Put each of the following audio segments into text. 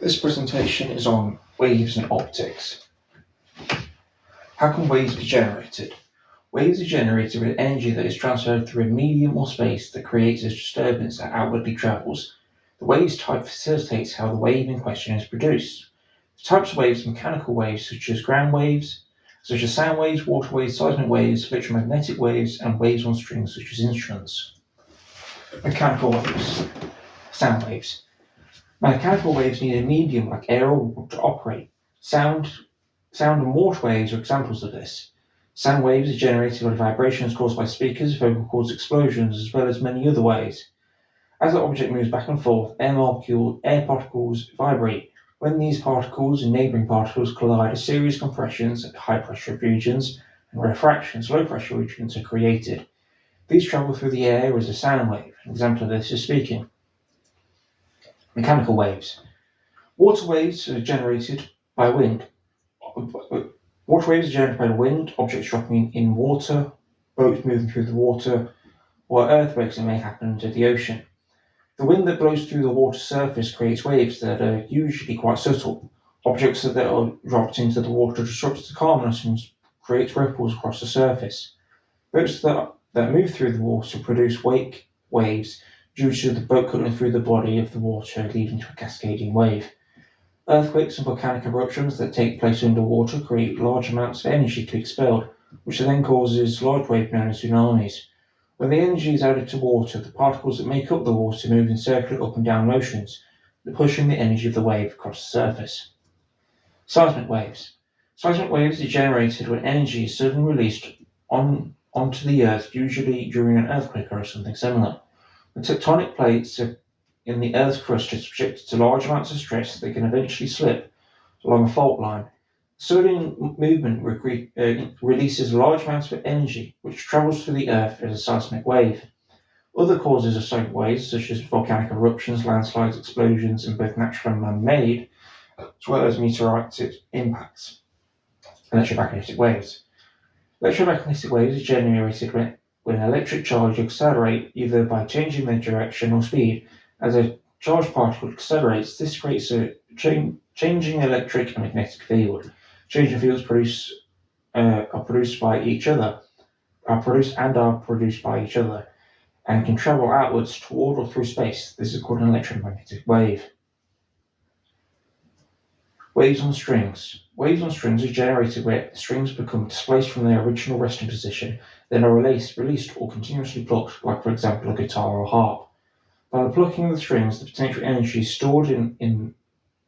This presentation is on waves and optics. How can waves be generated? Waves are generated with energy that is transferred through a medium or space that creates a disturbance that outwardly travels. The waves type facilitates how the wave in question is produced. The types of waves are mechanical waves such as ground waves, such as sound waves, water waves, seismic waves, electromagnetic waves, and waves on strings such as instruments. Mechanical waves. Sound waves. Mechanical waves need a medium like air or water to operate. Sound and water waves are examples of this. Sound waves are generated by vibrations caused by speakers, vocal cords, explosions, as well as many other ways. As the object moves back and forth, air particles vibrate. When these particles and neighbouring particles collide, a series of compressions at high pressure regions and refractions, low pressure regions, are created. These travel through the air as a sound wave. An example of this is speaking. Mechanical waves. Water waves are generated by wind. Water waves are generated by the wind, objects dropping in water, boats moving through the water, or earthquakes that may happen under the ocean. The wind that blows through the water surface creates waves that are usually quite subtle. Objects that are dropped into the water disrupts the calmness and creates ripples across the surface. Boats that move through the water produce wake waves due to the boat cutting through the body of the water, leading to a cascading wave. Earthquakes and volcanic eruptions that take place underwater create large amounts of energy to be expelled, which then causes large waves known as tsunamis. When the energy is added to water, the particles that make up the water move in circular up and down motions, pushing the energy of the wave across the surface. Seismic waves. Seismic waves are generated when energy is suddenly released onto the earth, usually during an earthquake or something similar. The tectonic plates in the Earth's crust are subjected to large amounts of stress that can eventually slip along a fault line. Sudden movement releases large amounts of energy, which travels through the Earth as a seismic wave. Other causes of seismic waves, such as volcanic eruptions, landslides, explosions, and both natural and man-made, as well as meteoritic impacts. Electromagnetic waves. Electromagnetic waves are generated when electric charge accelerates either by changing their direction or speed. As a charged particle accelerates, this creates a changing electric and magnetic field. Changing fields are produced by each other, and can travel outwards toward or through space. This is called an electromagnetic wave. Waves on strings. Waves on strings are generated where the strings become displaced from their original resting position, then are released or continuously plucked, like for example a guitar or harp. By the plucking of the strings, the potential energy is stored in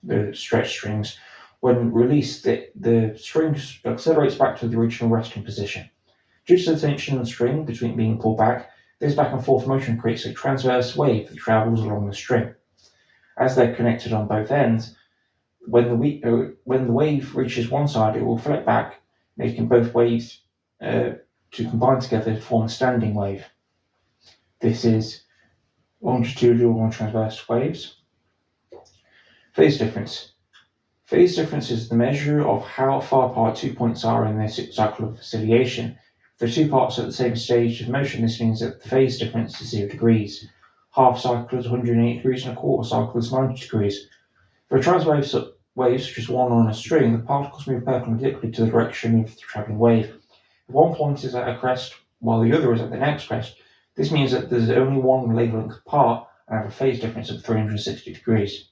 the stretched strings. When released, the string accelerates back to the original resting position. Due to the tension of the string between being pulled back, this back and forth motion creates a transverse wave that travels along the string. As they're connected on both ends, when the wave reaches one side, it will flip back, making both waves to combine together to form a standing wave. This is longitudinal and transverse waves. Phase difference. Phase difference is the measure of how far apart 2 points are in their cycle of oscillation. If the two parts are at the same stage of motion, this means that the phase difference is 0 degrees. Half cycle is 180 degrees and a quarter cycle is 90 degrees. For a transverse wave, such as one on a string, the particles move perpendicularly to the direction of the travelling wave. If one point is at a crest while the other is at the next crest, this means that there's only one wavelength apart and have a phase difference of 360 degrees.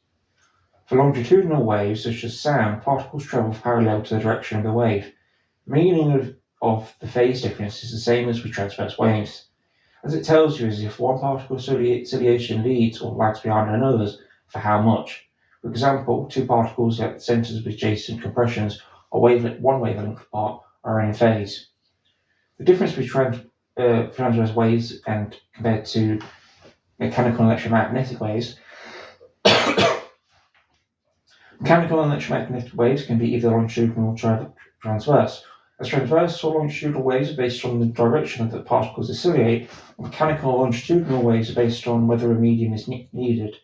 For longitudinal waves, such as sound, particles travel parallel to the direction of the wave. The meaning of the phase difference is the same as with transverse waves. As it tells you is if one particle oscillation leads or lags behind another's, for how much. For example, two particles at the centers of adjacent compressions are one wavelength apart are in phase. The difference between transverse waves and compared to mechanical and electromagnetic waves. Mechanical and electromagnetic waves can be either longitudinal or transverse. As transverse or longitudinal waves are based on the direction that the particles oscillate, mechanical or longitudinal waves are based on whether a medium is needed.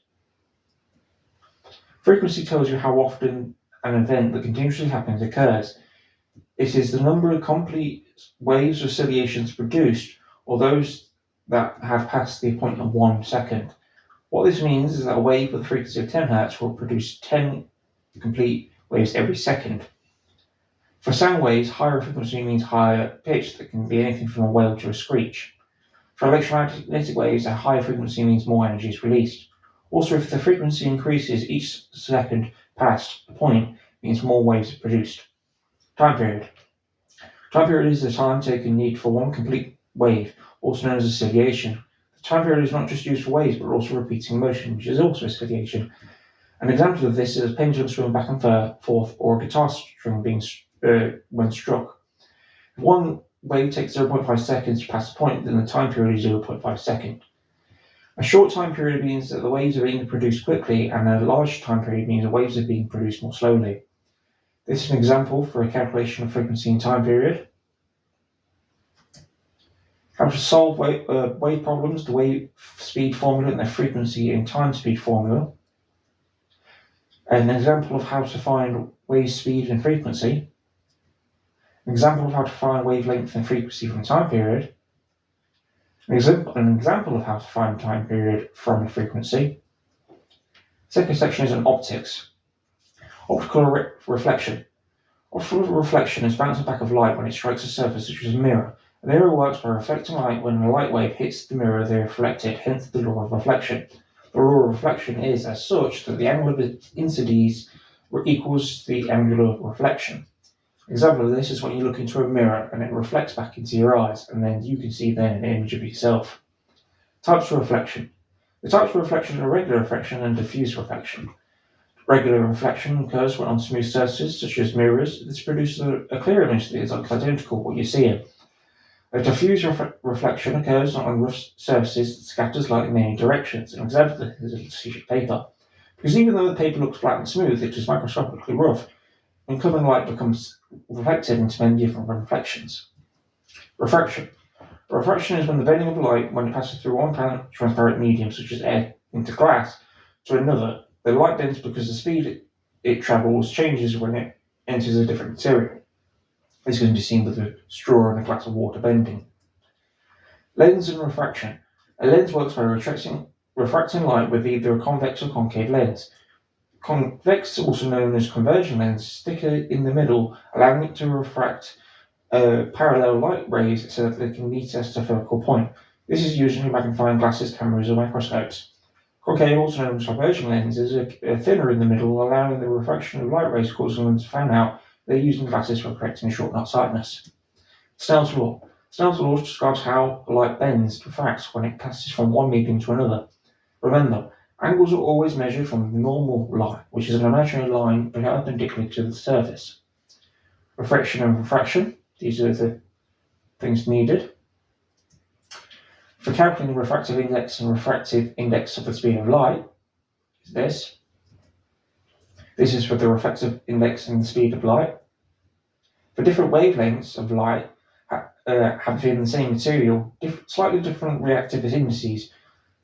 Frequency tells you how often an event that continuously happens occurs. It is the number of complete waves or oscillations produced, or those that have passed the point of 1 second. What this means is that a wave with a frequency of 10 Hz will produce 10 complete waves every second. For sound waves, higher frequency means higher pitch that can be anything from a wail to a screech. For electromagnetic waves, a higher frequency means more energy is released. Also, if the frequency increases each second past a point, means more waves are produced. Time period. Time period is the time taken needed for one complete wave, also known as a ciliation. The time period is not just used for waves, but also repeating motion, which is also a ciliation. An example of this is a pendulum swinging back and forth, or a guitar string being when struck. If one wave takes 0.5 seconds to pass a point, then the time period is 0.5 seconds. A short time period means that the waves are being produced quickly, and a large time period means the waves are being produced more slowly. This is an example for a calculation of frequency and time period. How to solve wave problems, the wave speed formula and the frequency and time speed formula. An example of how to find wave speed and frequency. An example of how to find wavelength and frequency from time period. An example of how to find time period from a frequency. Second section is on optics. Optical reflection. Optical reflection is bouncing back of light when it strikes a surface such as a mirror. A mirror works by reflecting light when a light wave hits the mirror they reflected, hence the law of reflection. The law of reflection is as such that the angle of incidence equals the angle of reflection. Example of this is when you look into a mirror and it reflects back into your eyes, and then you can see then an image of yourself. Types of reflection. The types of reflection are regular reflection and diffuse reflection. Regular reflection occurs when on smooth surfaces, such as mirrors. This produces a clear image that is identical to what you're seeing. A diffuse reflection occurs on rough surfaces that scatters light in many directions. An example of this is a sheet of paper. Because even though the paper looks flat and smooth, it is microscopically rough. Incoming light becomes reflected into many different reflections. Refraction. Refraction is when the bending of light, when it passes through one transparent medium, such as air, into glass, to another, the light bends because the speed it travels changes when it enters a different material. This can be seen with a straw and a glass of water bending. Lens and refraction. A lens works by refracting light with either a convex or concave lens. Convex, also known as conversion lens, stick in the middle, allowing it to refract parallel light rays so that they can meet at a focal point. This is used in magnifying glasses, cameras, or microscopes. Concave, also known as diverging lenses, are thinner in the middle, allowing the refraction of light rays causing them to fan out. They're used in glasses for correcting a short sightedness. Snell's law. Snell's law describes how light bends, refracts, when it passes from one medium to another. Remember, angles are always measured from the normal line, which is an imaginary line perpendicular to the surface. Refraction and refraction. These are the things needed. For calculating the refractive index and refractive index of the speed of light, is this. This is for the refractive index and the speed of light. For different wavelengths of light having the same material, slightly different reactive indices.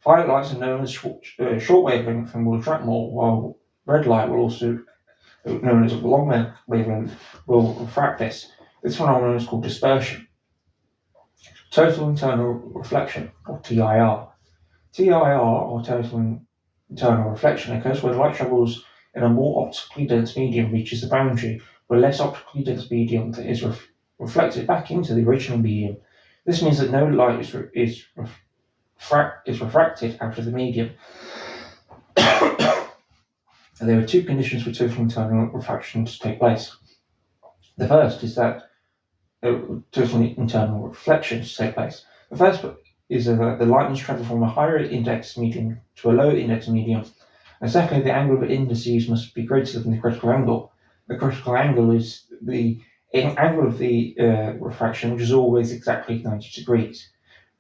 Violet lights are known as short wavelength and will attract more, while red light will also, known as long wavelength, will refract this. This phenomenon is called dispersion. Total internal reflection, or TIR. TIR, or total internal reflection, occurs when light travels in a more optically dense medium reaches the boundary, where less optically dense medium that is reflected back into the original medium. This means that no light is refracted out of the medium. There are two conditions for total internal refraction to take place. The first is that total internal reflection to take place. The first is that the light must travel from a higher index medium to a lower index medium. And secondly, the angle of indices must be greater than the critical angle. The critical angle is the angle of the refraction, which is always exactly 90 degrees.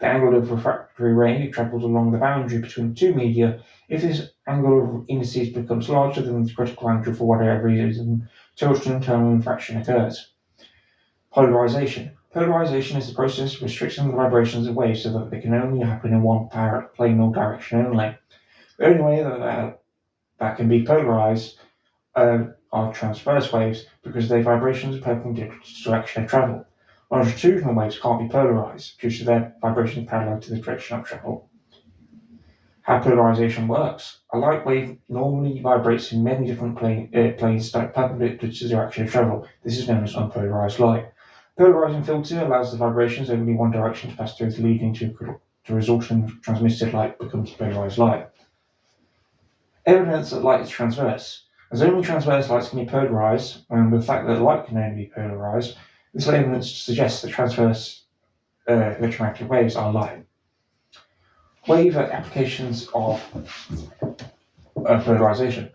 The angle of refractory ray travels along the boundary between the two media. If this angle of indices becomes larger than the critical angle for whatever reason, total internal refraction occurs. Polarization. Polarization is the process of restricting the vibrations of waves so that they can only happen in one plane or direction only. The only way that can be polarized are transverse waves because their vibrations are perpendicular to the direction of travel. Longitudinal waves can't be polarized due to their vibrations parallel to the direction of travel. How polarization works. A light wave normally vibrates in many different planes perpendicular to the direction of travel. This is known as unpolarized light. Polarizing filter allows the vibrations only one direction to pass through, leading to the resulting transmitted light becomes polarized light. Evidence that light is transverse. As only transverse lights can be polarized, and the fact that light can only be polarized, this evidence suggests that transverse electromagnetic waves are light. Wave applications of polarization.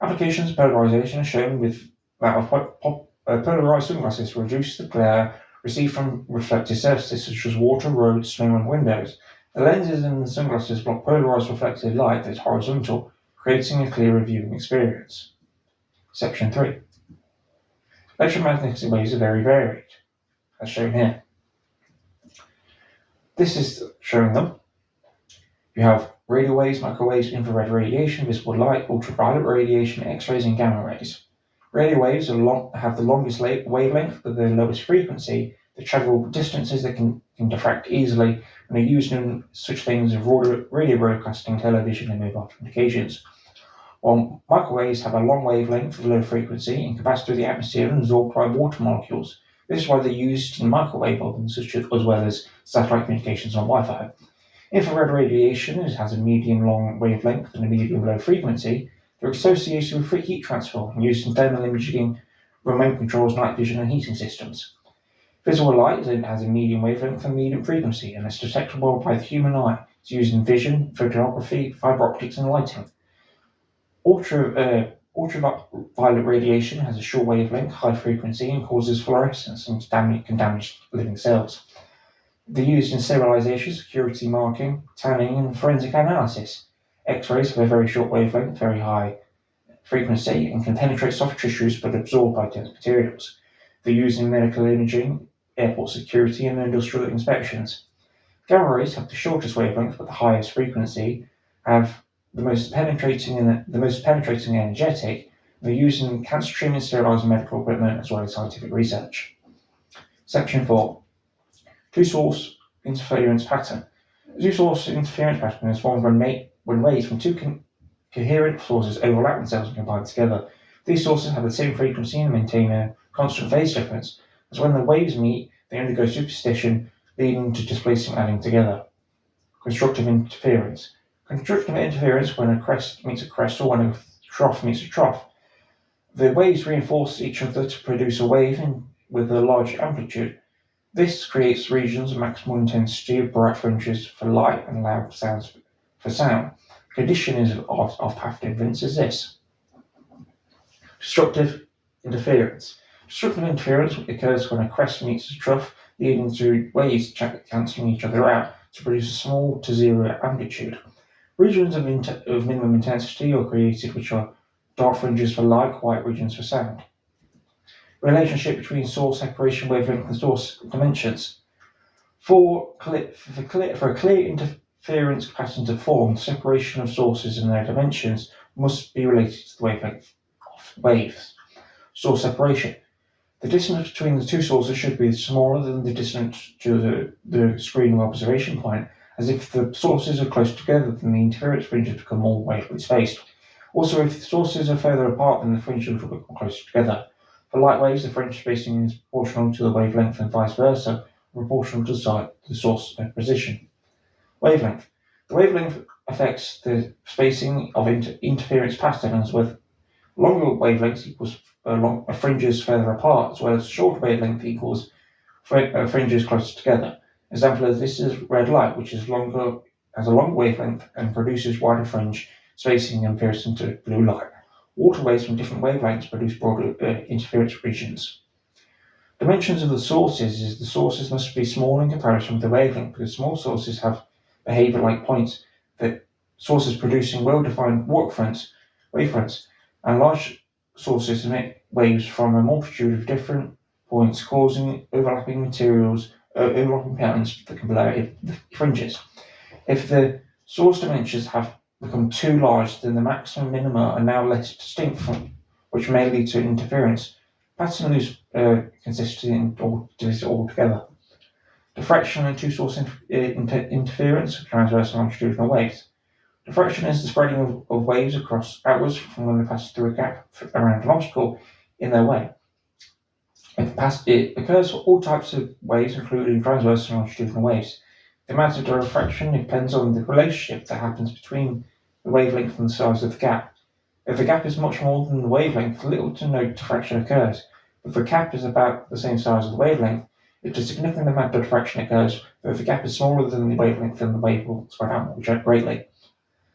Applications of polarization are shown with that of polarized sunglasses to reduce the glare received from reflective surfaces such as water, roads, snow, and windows. The lenses in the sunglasses block polarized reflected light that is horizontal, creating a clearer viewing experience. Section 3. Electromagnetic waves are very varied, as shown here. This is showing them. You have radio waves, microwaves, infrared radiation, visible light, ultraviolet radiation, X-rays, and gamma rays. Radio waves have the longest wavelength but the lowest frequency. They travel distances that can diffract easily and are used in such things as radio broadcasting, television, and mobile communications. While microwaves have a long wavelength with low frequency and can pass through the atmosphere and absorbed by water molecules. This is why they're used in microwave ovens as well as satellite communications on Wi-Fi. Infrared radiation has a medium-long wavelength and a medium-low frequency. They're associated with heat transfer and used in thermal imaging, remote controls, night vision, and heating systems. Visible light has a medium wavelength and medium frequency and is detectable by the human eye. It's used in vision, photography, fiber optics, and lighting. Ultraviolet radiation has a short wavelength, high frequency, and causes fluorescence and can damage living cells. They're used in sterilization, security marking, tanning, and forensic analysis. X-rays have a very short wavelength, very high frequency, and can penetrate soft tissues but absorb by dense materials. They're used in medical imaging, airport security, and industrial inspections. Gamma rays have the shortest wavelength but the highest frequency, have the most penetrating and energetic. They're used in cancer treatment, sterilizing medical equipment, as well as scientific research. Section 4. Two-source interference pattern. A two-source interference pattern is formed when waves from two coherent sources overlap themselves and combine together. These sources have the same frequency and maintain a constant phase difference, as when the waves meet, they undergo superposition, leading to displacement adding together. Constructive interference. Constructive interference when a crest meets a crest or when a trough meets a trough. The waves reinforce each other to produce a wave with a large amplitude. This creates regions of maximal intensity of bright fringes for light and loud sounds for sound. Condition of path difference is this. Destructive interference. Destructive interference occurs when a crest meets a trough, leading to waves cancelling each other out to produce a small to zero amplitude. Regions of minimum intensity are created, which are dark fringes for light, quiet regions for sound. Relationship between source separation wavelength and source dimensions. For a clear interference pattern to form, the separation of sources and their dimensions must be related to the wavelength of waves. Source separation. The distance between the two sources should be smaller than the distance to the screening observation point, as if the sources are close together, then the interference fringes become more wavelength spaced. Also, if the sources are further apart, then the fringes will become closer together. For light waves, the fringe spacing is proportional to the wavelength and vice versa, proportional to the source position. Wavelength. The wavelength affects the spacing of interference patterns, with longer wavelengths equals fringes further apart, as well as shorter wavelength equals fringes closer together. Example of this is red light, which has a long wavelength and produces wider fringe spacing in comparison to blue light. Water waves from different wavelengths produce broader interference regions. Dimensions of the sources is the sources must be small in comparison with the wavelength, because small sources have behavior like points, that sources producing well-defined wavefronts, and large sources emit waves from a multitude of different points, causing overlapping patterns that can blur the fringes. If the source dimensions have become too large, then the maximum and minima are now less distinct, which may lead to interference. Pattern lose consistency altogether. Diffraction and two-source interference, transverse and longitudinal waves. Diffraction is the spreading of waves outwards from when they pass through a gap around an obstacle in their way. It occurs for all types of waves, including transverse and longitudinal waves. The amount of diffraction depends on the relationship that happens between the wavelength and the size of the gap. If the gap is much more than the wavelength, little to no diffraction occurs. If the gap is about the same size as the wavelength, a significant amount of diffraction occurs, but if the gap is smaller than the wavelength, then the wave will spread out more greatly.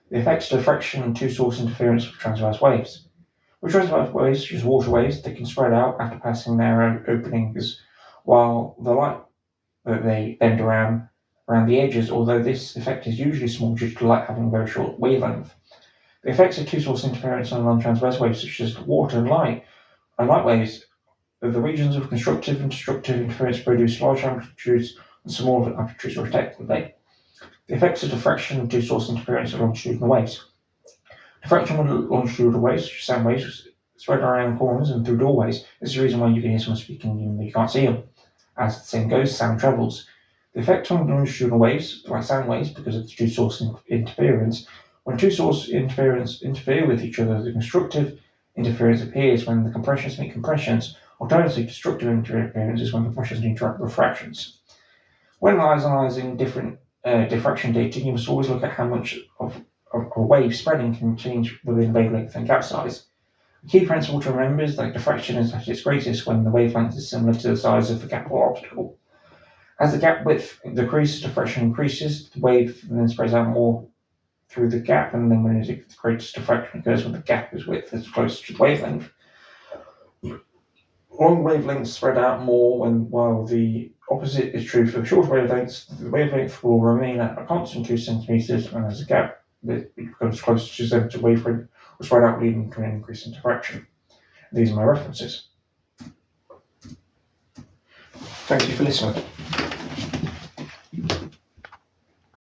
The effects of diffraction and two-source interference with transverse waves. With transverse waves, such as water waves, they can spread out after passing narrow openings, while the light that they bend around the edges, although this effect is usually small due to light having a very short wavelength. The effects of two-source interference on non-transverse waves, such as water and light waves, the regions of constructive and destructive interference produce large amplitudes and small amplitudes respectively. The effects of diffraction and two-source interference on longitudinal waves. Diffraction with longitudinal waves, such as sound waves, spread around corners and through doorways. This is the reason why you can hear someone speaking even though you can't see them. As the saying goes, sound travels. The effect on longitudinal waves, like sound waves, because of the two-source interference. When two-source interference interfere with each other, the constructive interference appears when the compressions meet compressions. Alternatively, destructive interference is when compressions interact with refractions. When analyzing different diffraction data, you must always look at how much of a wave spreading can change within wavelength and gap size. The key principle to remember is that diffraction is at its greatest when the wavelength is similar to the size of the gap or obstacle. As the gap width decreases, diffraction increases, the wave then spreads out more through the gap, and then when the greatest diffraction occurs when the gap is width is closer to the wavelength. Long wavelengths spread out more while the opposite is true for the short wavelengths. The wavelength will remain at a constant 2 centimeters, and as the gap becomes closer to 7 to wavelength will spread out, leading to an increase in diffraction. These are my references. Thank you for listening.